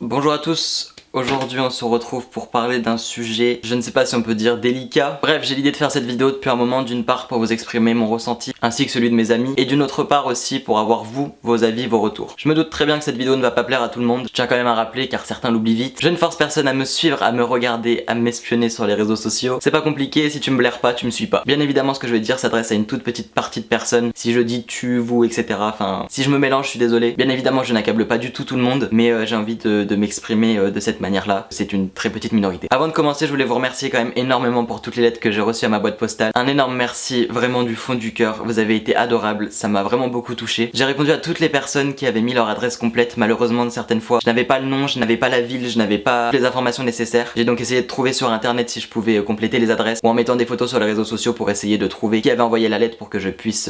Bonjour à tous, aujourd'hui on se retrouve pour parler d'un sujet, je ne sais pas si on peut dire délicat. Bref, j'ai l'idée de faire cette vidéo depuis un moment, d'une part pour vous exprimer mon ressenti ainsi que celui de mes amis, et d'une autre part aussi pour avoir vous, vos avis, vos retours. Je me doute très bien que cette vidéo ne va pas plaire à tout le monde, je tiens quand même à rappeler car certains l'oublient vite. Je ne force personne à me suivre, à me regarder, à m'espionner sur les réseaux sociaux. C'est pas compliqué, si tu me blaires pas, tu me suis pas. Bien évidemment ce que je vais dire s'adresse à une toute petite partie de personnes, si je dis tu, vous, etc. Enfin, si je me mélange, je suis désolé. Bien évidemment je n'accable pas du tout le monde, mais j'ai envie de m'exprimer de cette manière-là. C'est une très petite minorité. Avant de commencer, je voulais vous remercier quand même énormément pour toutes les lettres que j'ai reçues à ma boîte postale. Un énorme merci, vraiment du fond du cœur. Vous avez été adorables, ça m'a vraiment beaucoup touché. J'ai répondu à toutes les personnes qui avaient mis leur adresse complète. Malheureusement, certaines fois, je n'avais pas le nom, je n'avais pas la ville, je n'avais pas les informations nécessaires. J'ai donc essayé de trouver sur internet si je pouvais compléter les adresses ou en mettant des photos sur les réseaux sociaux pour essayer de trouver qui avait envoyé la lettre pour que je puisse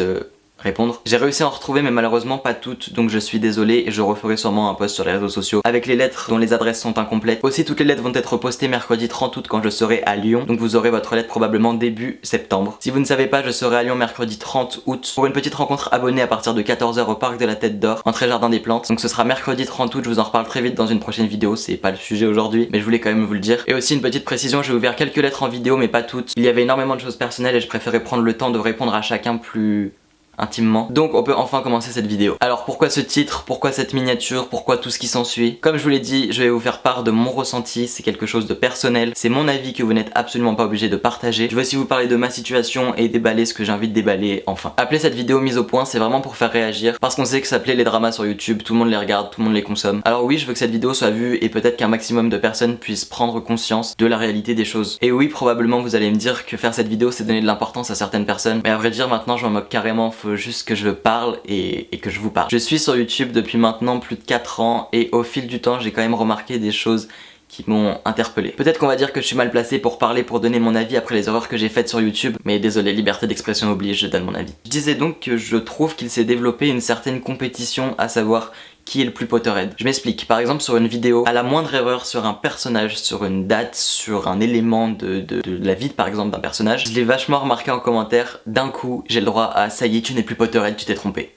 répondre. J'ai réussi à en retrouver mais malheureusement pas toutes, donc je suis désolé et je referai sûrement un post sur les réseaux sociaux avec les lettres dont les adresses sont incomplètes. Aussi toutes les lettres vont être postées mercredi 30 août quand je serai à Lyon, donc vous aurez votre lettre probablement début septembre. Si vous ne savez pas, je serai à Lyon mercredi 30 août pour une petite rencontre abonnée à partir de 14 h au parc de la Tête d'Or, entrée jardin des plantes. Donc ce sera mercredi 30 août, je vous en reparle très vite dans une prochaine vidéo, c'est pas le sujet aujourd'hui, mais je voulais quand même vous le dire. Et aussi une petite précision, j'ai ouvert quelques lettres en vidéo mais pas toutes. Il y avait énormément de choses personnelles et je préférais prendre le temps de répondre à chacun plus intimement. Donc on peut enfin commencer cette vidéo. Alors pourquoi ce titre, pourquoi cette miniature, pourquoi tout ce qui s'ensuit? Comme je vous l'ai dit, je vais vous faire part de mon ressenti, c'est quelque chose de personnel, c'est mon avis que vous n'êtes absolument pas obligé de partager. Je vais aussi vous parler de ma situation et déballer ce que j'ai envie de déballer enfin. Appelez cette vidéo mise au point, c'est vraiment pour faire réagir, parce qu'on sait que ça plaît les dramas sur YouTube, tout le monde les regarde, tout le monde les consomme. Alors oui, je veux que cette vidéo soit vue et peut-être qu'un maximum de personnes puissent prendre conscience de la réalité des choses. Et oui, probablement vous allez me dire que faire cette vidéo c'est donner de l'importance à certaines personnes, mais à vrai dire maintenant je m'en moque carrément, faut juste que je parle et que je vous parle. Je suis sur YouTube depuis maintenant plus de 4 ans et au fil du temps j'ai quand même remarqué des choses qui m'ont interpellé. Peut-être qu'on va dire que je suis mal placé pour parler, pour donner mon avis après les erreurs que j'ai faites sur YouTube, mais désolé, liberté d'expression oblige, je donne mon avis. Je disais donc que je trouve qu'il s'est développé une certaine compétition, à savoir qui est le plus Potterhead. Je m'explique, par exemple sur une vidéo, à la moindre erreur sur un personnage, sur une date, sur un élément de la vie par exemple d'un personnage, je l'ai vachement remarqué en commentaire, d'un coup j'ai le droit à ça y est tu n'es plus Potterhead, tu t'es trompé.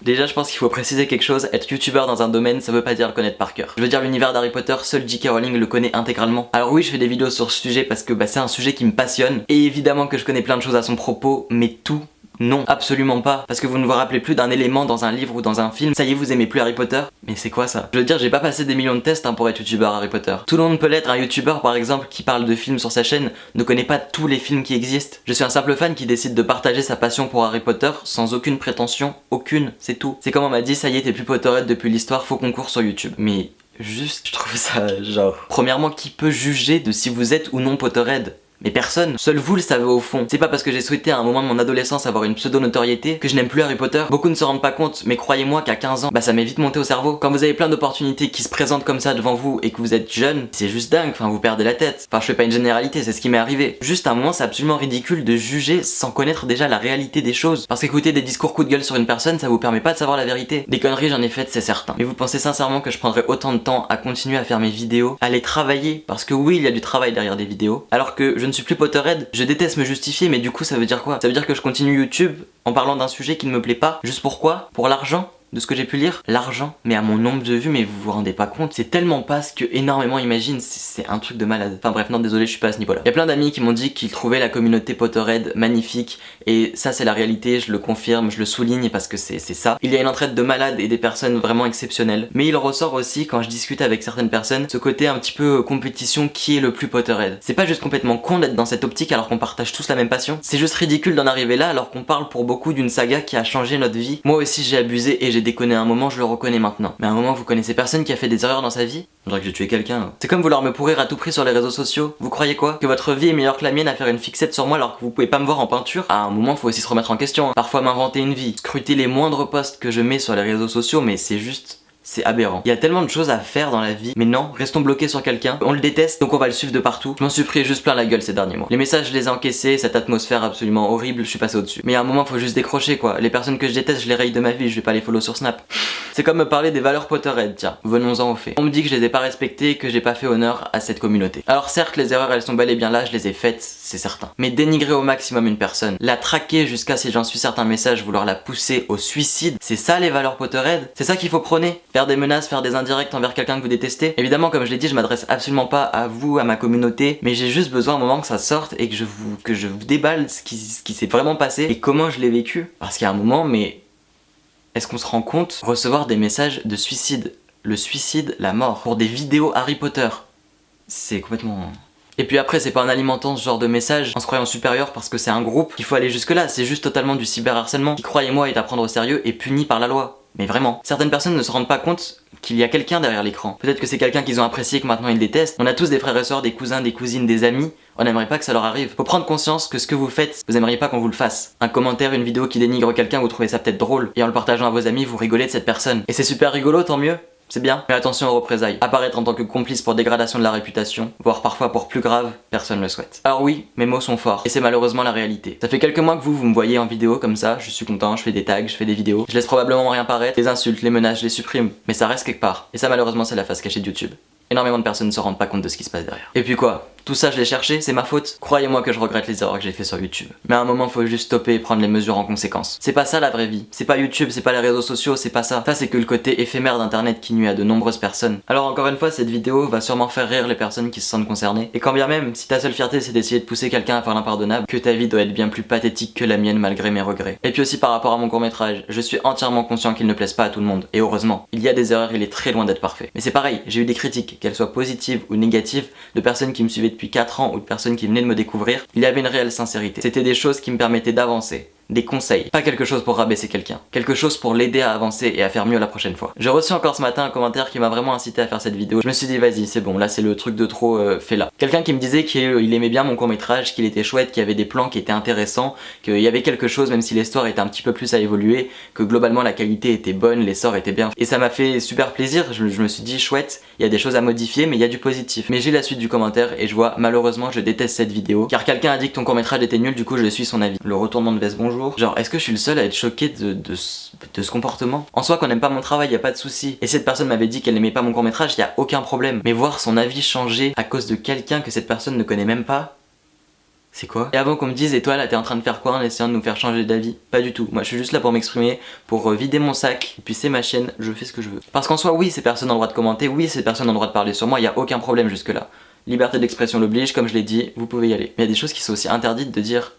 Déjà je pense qu'il faut préciser quelque chose, être youtubeur dans un domaine ça veut pas dire le connaître par cœur. Je veux dire l'univers d'Harry Potter, seul J.K. Rowling le connaît intégralement. Alors oui je fais des vidéos sur ce sujet parce que c'est un sujet qui me passionne, et évidemment que je connais plein de choses à son propos, mais tout, non, absolument pas. Parce que vous ne vous rappelez plus d'un élément dans un livre ou dans un film, ça y est vous aimez plus Harry Potter? Mais c'est quoi ça? Je veux dire j'ai pas passé des millions de tests pour être youtubeur Harry Potter. Tout le monde peut l'être, un youtubeur par exemple qui parle de films sur sa chaîne ne connaît pas tous les films qui existent. Je suis un simple fan qui décide de partager sa passion pour Harry Potter sans aucune prétention, aucune, c'est tout. C'est comme on m'a dit ça y est t'es plus Potterhead depuis l'histoire, faut qu'on court sur YouTube. Mais juste, je trouve ça genre... Premièrement, qui peut juger de si vous êtes ou non Potterhead? Mais personne, seul vous le savez au fond. C'est pas parce que j'ai souhaité à un moment de mon adolescence avoir une pseudo-notoriété que je n'aime plus Harry Potter. Beaucoup ne se rendent pas compte, mais croyez-moi qu'à 15 ans, ça m'est vite monté au cerveau. Quand vous avez plein d'opportunités qui se présentent comme ça devant vous et que vous êtes jeune, c'est juste dingue, enfin vous perdez la tête. Enfin je fais pas une généralité, c'est ce qui m'est arrivé. Juste à un moment c'est absolument ridicule de juger sans connaître déjà la réalité des choses. Parce qu'écouter des discours coup de gueule sur une personne, ça vous permet pas de savoir la vérité. Des conneries j'en ai faites c'est certain. Mais vous pensez sincèrement que je prendrais autant de temps à continuer à faire mes vidéos, à les travailler? Parce que oui il y a du travail derrière des vidéos. Alors que je ne suis plus Potterhead. Je déteste me justifier, mais du coup ça veut dire quoi? Ça veut dire que je continue YouTube en parlant d'un sujet qui ne me plaît pas, juste pourquoi? Pour l'argent? De ce que j'ai pu lire, l'argent, mais à mon nombre de vues, mais vous vous rendez pas compte, c'est tellement pas ce que énormément imaginent, c'est un truc de malade. Enfin bref, non désolé, je suis pas à ce niveau là. Il y a plein d'amis qui m'ont dit qu'ils trouvaient la communauté Potterhead magnifique, et ça c'est la réalité, je le confirme, je le souligne parce que c'est ça. Il y a une entraide de malades et des personnes vraiment exceptionnelles, mais il ressort aussi quand je discute avec certaines personnes, ce côté un petit peu compétition, qui est le plus Potterhead. C'est pas juste complètement con d'être dans cette optique alors qu'on partage tous la même passion, c'est juste ridicule d'en arriver là alors qu'on parle pour beaucoup d'une saga qui a changé notre vie. Moi aussi j'ai abusé et j'ai déconné un moment, je le reconnais maintenant. Mais à un moment, vous connaissez personne qui a fait des erreurs dans sa vie? On dirait que j'ai tué quelqu'un. C'est comme vouloir me pourrir à tout prix sur les réseaux sociaux. Vous croyez quoi? Que votre vie est meilleure que la mienne à faire une fixette sur moi alors que vous pouvez pas me voir en peinture? À un moment, faut aussi se remettre en question. Parfois m'inventer une vie, scruter les moindres posts que je mets sur les réseaux sociaux, mais c'est juste... c'est aberrant. Il y a tellement de choses à faire dans la vie, mais non, restons bloqués sur quelqu'un, on le déteste, donc on va le suivre de partout. Je m'en suis pris juste plein la gueule ces derniers mois. Les messages, je les ai encaissés, cette atmosphère absolument horrible, je suis passé au-dessus. Mais à un moment, faut juste décrocher quoi. Les personnes que je déteste, je les raye de ma vie, je vais pas les follow sur Snap. C'est comme me parler des valeurs Potterhead, tiens, venons-en au fait. On me dit que je les ai pas respectées, que j'ai pas fait honneur à cette communauté. Alors certes, les erreurs elles sont bel et bien là, je les ai faites, c'est certain. Mais dénigrer au maximum une personne, la traquer jusqu'à, si j'en suis certain message, vouloir la pousser au suicide, c'est ça les valeurs Potterhead? C'est ça qu'il faut prôner? Faire des menaces, faire des indirects envers quelqu'un que vous détestez. Évidemment, comme je l'ai dit, je m'adresse absolument pas à vous, à ma communauté, mais j'ai juste besoin à un moment que ça sorte et que je vous déballe ce qui s'est vraiment passé et comment je l'ai vécu. Parce qu'il y a un moment, mais est-ce qu'on se rend compte recevoir des messages de suicide, le suicide, la mort, pour des vidéos Harry Potter, c'est complètement... Et puis après, c'est pas en alimentant ce genre de message, en se croyant supérieur parce que c'est un groupe, qu'il faut aller jusque là, c'est juste totalement du cyberharcèlement, qui, croyez-moi, est à prendre au sérieux et puni par la loi. Mais vraiment, certaines personnes ne se rendent pas compte qu'il y a quelqu'un derrière l'écran. Peut-être que c'est quelqu'un qu'ils ont apprécié et que maintenant ils détestent. On a tous des frères et sœurs, des cousins, des cousines, des amis. On n'aimerait pas que ça leur arrive. Faut prendre conscience que ce que vous faites, vous aimeriez pas qu'on vous le fasse. Un commentaire, une vidéo qui dénigre quelqu'un, vous trouvez ça peut-être drôle. Et en le partageant à vos amis, vous rigolez de cette personne. Et c'est super rigolo, tant mieux. C'est bien, mais attention aux représailles. Apparaître en tant que complice pour dégradation de la réputation, voire parfois pour plus grave, personne ne le souhaite. Alors oui, mes mots sont forts, et c'est malheureusement la réalité. Ça fait quelques mois que vous me voyez en vidéo comme ça, je suis content, je fais des tags, je fais des vidéos, je laisse probablement rien paraître, les insultes, les menaces, je les supprime, mais ça reste quelque part. Et ça malheureusement c'est la face cachée de YouTube. Énormément de personnes ne se rendent pas compte de ce qui se passe derrière. Et puis quoi? Tout ça je l'ai cherché, c'est ma faute. Croyez-moi que je regrette les erreurs que j'ai fait sur YouTube. Mais à un moment faut juste stopper et prendre les mesures en conséquence. C'est pas ça la vraie vie. C'est pas YouTube, c'est pas les réseaux sociaux, c'est pas ça. Ça c'est que le côté éphémère d'internet qui nuit à de nombreuses personnes. Alors encore une fois, cette vidéo va sûrement faire rire les personnes qui se sentent concernées. Et quand bien même, si ta seule fierté c'est d'essayer de pousser quelqu'un à faire l'impardonnable, que ta vie doit être bien plus pathétique que la mienne malgré mes regrets. Et puis aussi par rapport à mon court-métrage, je suis entièrement conscient qu'il ne plaise pas à tout le monde. Et heureusement, il y a des erreurs, il est très loin d'être parfait. Mais c'est pareil, j'ai eu des critiques, qu'elles soient positives ou négatives, de personnes qui me suivaient depuis 4 ans ou de personnes qui venaient de me découvrir. Il y avait une réelle sincérité. C'était des choses qui me permettaient d'avancer. Des conseils, pas quelque chose pour rabaisser quelqu'un, quelque chose pour l'aider à avancer et à faire mieux la prochaine fois. J'ai reçu encore ce matin un commentaire qui m'a vraiment incité à faire cette vidéo. Je me suis dit vas-y c'est bon, là c'est le truc de trop fait là. Quelqu'un qui me disait qu'il aimait bien mon court-métrage, qu'il était chouette, qu'il y avait des plans qui étaient intéressants, qu'il y avait quelque chose même si l'histoire était un petit peu plus à évoluer, que globalement la qualité était bonne, l'essor était bien. Et ça m'a fait super plaisir, je me suis dit chouette, il y a des choses à modifier mais il y a du positif. Mais j'ai la suite du commentaire et je vois malheureusement je déteste cette vidéo car quelqu'un a dit que ton court-métrage était nul, du coup je suis son avis. Le retournement de veste bonjour. Genre est-ce que je suis le seul à être choqué de ce comportement? En soi qu'on n'aime pas mon travail y a pas de souci. Et cette personne m'avait dit qu'elle n'aimait pas mon court-métrage, y a aucun problème. Mais voir son avis changer à cause de quelqu'un que cette personne ne connaît même pas, c'est quoi? Et avant qu'on me dise, et toi là t'es en train de faire quoi en essayant de nous faire changer d'avis? Pas du tout, moi je suis juste là pour m'exprimer, pour vider mon sac, et puis c'est ma chaîne, je fais ce que je veux. Parce qu'en soi oui ces personnes ont le droit de commenter, oui ces personnes ont le droit de parler sur moi, y a aucun problème jusque là. Liberté d'expression l'oblige, comme je l'ai dit, vous pouvez y aller. Mais il y a des choses qui sont aussi interdites de dire,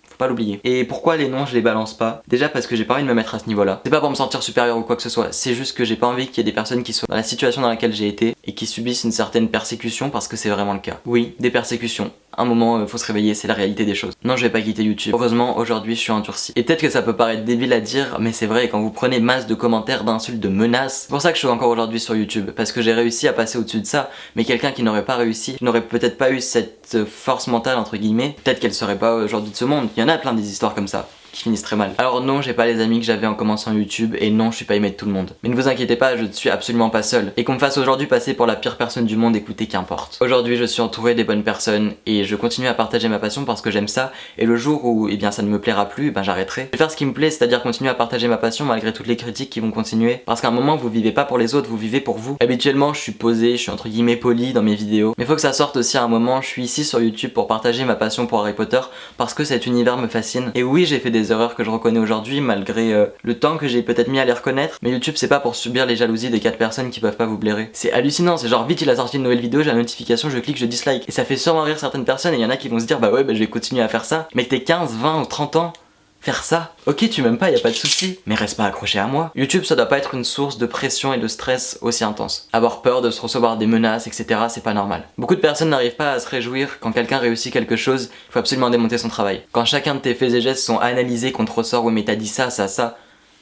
faut pas l'oublier. Et pourquoi les noms je les balance pas? Déjà parce que j'ai pas envie de me mettre à ce niveau là. C'est pas pour me sentir supérieur ou quoi que ce soit, c'est juste que j'ai pas envie qu'il y ait des personnes qui soient dans la situation dans laquelle j'ai été et qui subissent une certaine persécution parce que c'est vraiment le cas. Oui, des persécutions. Un moment, faut se réveiller, c'est la réalité des choses. Non, je vais pas quitter YouTube. Heureusement, aujourd'hui, je suis endurci. Et peut-être que ça peut paraître débile à dire, mais c'est vrai, quand vous prenez masse de commentaires, d'insultes, de menaces, c'est pour ça que je suis encore aujourd'hui sur YouTube, parce que j'ai réussi à passer au-dessus de ça, mais quelqu'un qui n'aurait pas réussi, qui n'aurait peut-être pas eu cette force mentale, entre guillemets, peut-être qu'elle serait pas aujourd'hui de ce monde. Il y en a plein des histoires comme ça qui finissent très mal. Alors non, j'ai pas les amis que j'avais en commençant YouTube et non, je suis pas aimé de tout le monde. Mais ne vous inquiétez pas, je ne suis absolument pas seul. Et qu'on me fasse aujourd'hui passer pour la pire personne du monde, écoutez, qu'importe. Aujourd'hui, je suis entouré des bonnes personnes et je continue à partager ma passion parce que j'aime ça. Et le jour où eh bien ça ne me plaira plus, ben j'arrêterai. Je vais faire ce qui me plaît, c'est-à-dire continuer à partager ma passion malgré toutes les critiques qui vont continuer. Parce qu'à un moment, vous vivez pas pour les autres, vous vivez pour vous. Habituellement, je suis posé, je suis entre guillemets poli dans mes vidéos. Mais faut que ça sorte aussi à un moment. Je suis ici sur YouTube pour partager ma passion pour Harry Potter parce que cet univers me fascine. Et oui, j'ai fait des erreurs que je reconnais aujourd'hui malgré le temps que j'ai peut-être mis à les reconnaître. Mais YouTube c'est pas pour subir les jalousies des 4 personnes qui peuvent pas vous blairer. C'est hallucinant, c'est genre vite il a sorti une nouvelle vidéo, j'ai la notification, je clique, je dislike. Et ça fait sûrement rire certaines personnes et il y en a qui vont se dire bah ouais bah je vais continuer à faire ça. Mais t'es 15, 20 ou 30 ans, faire ça. Ok tu m'aimes pas, y a pas de souci, mais reste pas accroché à moi. YouTube ça doit pas être une source de pression et de stress aussi intense. Avoir peur de se recevoir des menaces etc c'est pas normal. Beaucoup de personnes n'arrivent pas à se réjouir quand quelqu'un réussit quelque chose, il faut absolument démonter son travail. Quand chacun de tes faits et gestes sont analysés, qu'on te ressort ouais mais t'as dit ça, ça, ça.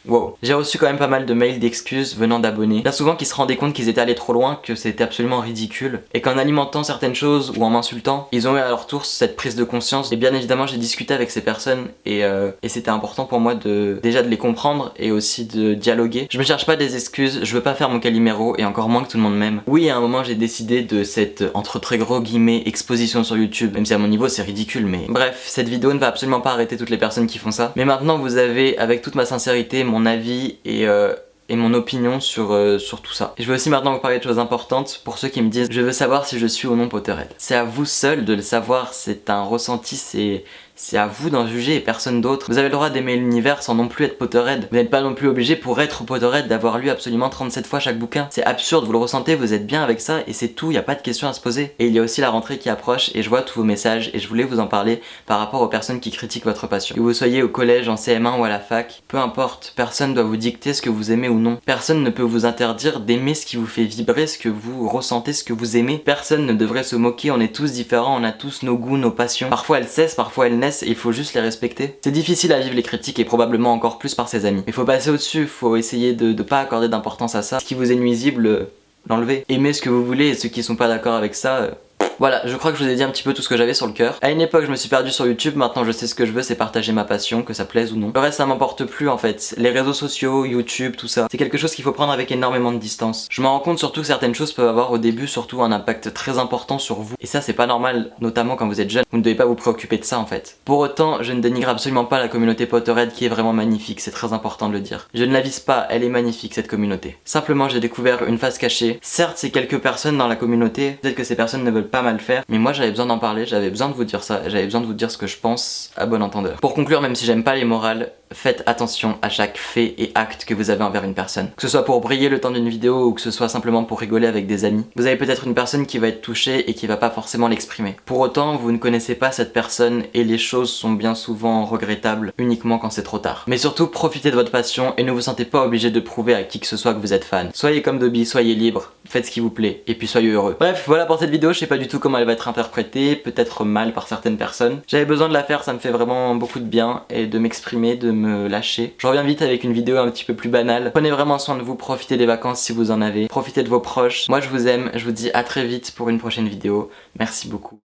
Wow. J'ai reçu quand même pas mal de mails d'excuses venant d'abonnés. Bien souvent qui se rendaient compte qu'ils étaient allés trop loin, que c'était absolument ridicule. Et qu'en alimentant certaines choses ou en m'insultant, ils ont eu à leur tour cette prise de conscience. Et bien évidemment j'ai discuté avec ces personnes et c'était important pour moi déjà de les comprendre et aussi de dialoguer. Je me cherche pas des excuses, je veux pas faire mon Calimero et encore moins que tout le monde m'aime. Oui à un moment j'ai décidé de cette entre très gros guillemets exposition sur YouTube. Même si à mon niveau c'est ridicule mais... Bref, cette vidéo ne va absolument pas arrêter toutes les personnes qui font ça. Mais maintenant vous avez avec toute ma sincérité mon avis et mon opinion sur tout ça. Et je veux aussi maintenant vous parler de choses importantes pour ceux qui me disent je veux savoir si je suis ou non Potterhead. C'est à vous seul de le savoir, c'est un ressenti, c'est à vous d'en juger et personne d'autre. Vous avez le droit d'aimer l'univers sans non plus être Potterhead. Vous n'êtes pas non plus obligé pour être Potterhead d'avoir lu absolument 37 fois chaque bouquin. C'est absurde, vous le ressentez, vous êtes bien avec ça et c'est tout, y a pas de question à se poser. Et il y a aussi la rentrée qui approche et je vois tous vos messages et je voulais vous en parler par rapport aux personnes qui critiquent votre passion. Que vous soyez au collège, en CM1 ou à la fac, peu importe, personne doit vous dicter ce que vous aimez ou non. Personne ne peut vous interdire d'aimer ce qui vous fait vibrer, ce que vous ressentez, ce que vous aimez. Personne ne devrait se moquer, on est tous différents, on a tous nos goûts, nos passions. Parfois elles cessent, parfois elles naissent et il faut juste les respecter. C'est difficile à vivre les critiques et probablement encore plus par ses amis. Il faut passer au-dessus, faut essayer de pas accorder d'importance à ça. Ce qui vous est nuisible, l'enlever. Aimez ce que vous voulez et ceux qui sont pas d'accord avec ça, voilà, je crois que je vous ai dit un petit peu tout ce que j'avais sur le cœur. À une époque, je me suis perdu sur YouTube, maintenant je sais ce que je veux, c'est partager ma passion, que ça plaise ou non. Le reste, ça m'importe plus en fait. Les réseaux sociaux, YouTube, tout ça, c'est quelque chose qu'il faut prendre avec énormément de distance. Je me rends compte surtout que certaines choses peuvent avoir au début surtout un impact très important sur vous. Et ça, c'est pas normal, notamment quand vous êtes jeune. Vous ne devez pas vous préoccuper de ça en fait. Pour autant, je ne dénigre absolument pas la communauté Potterhead qui est vraiment magnifique, c'est très important de le dire. Je ne la vise pas, elle est magnifique cette communauté. Simplement, j'ai découvert une face cachée. Certes, c'est quelques personnes dans la communauté, peut-être que ces personnes ne veulent pas mal faire, mais moi j'avais besoin d'en parler, j'avais besoin de vous dire ça, j'avais besoin de vous dire ce que je pense à bon entendeur. Pour conclure, même si j'aime pas les morales, faites attention à chaque fait et acte que vous avez envers une personne. Que ce soit pour briller le temps d'une vidéo ou que ce soit simplement pour rigoler avec des amis. Vous avez peut-être une personne qui va être touchée et qui va pas forcément l'exprimer. Pour autant, vous ne connaissez pas cette personne et les choses sont bien souvent regrettables uniquement quand c'est trop tard. Mais surtout, profitez de votre passion et ne vous sentez pas obligé de prouver à qui que ce soit que vous êtes fan. Soyez comme Dobby, soyez libre, faites ce qui vous plaît et puis soyez heureux. Bref, voilà pour cette vidéo, je sais pas du tout comment elle va être interprétée, peut-être mal par certaines personnes. J'avais besoin de la faire, ça me fait vraiment beaucoup de bien et de m'exprimer, de me lâcher. Je reviens vite avec une vidéo un petit peu plus banale. Prenez vraiment soin de vous, profitez des vacances si vous en avez, profitez de vos proches. Moi je vous aime, je vous dis à très vite pour une prochaine vidéo. Merci beaucoup.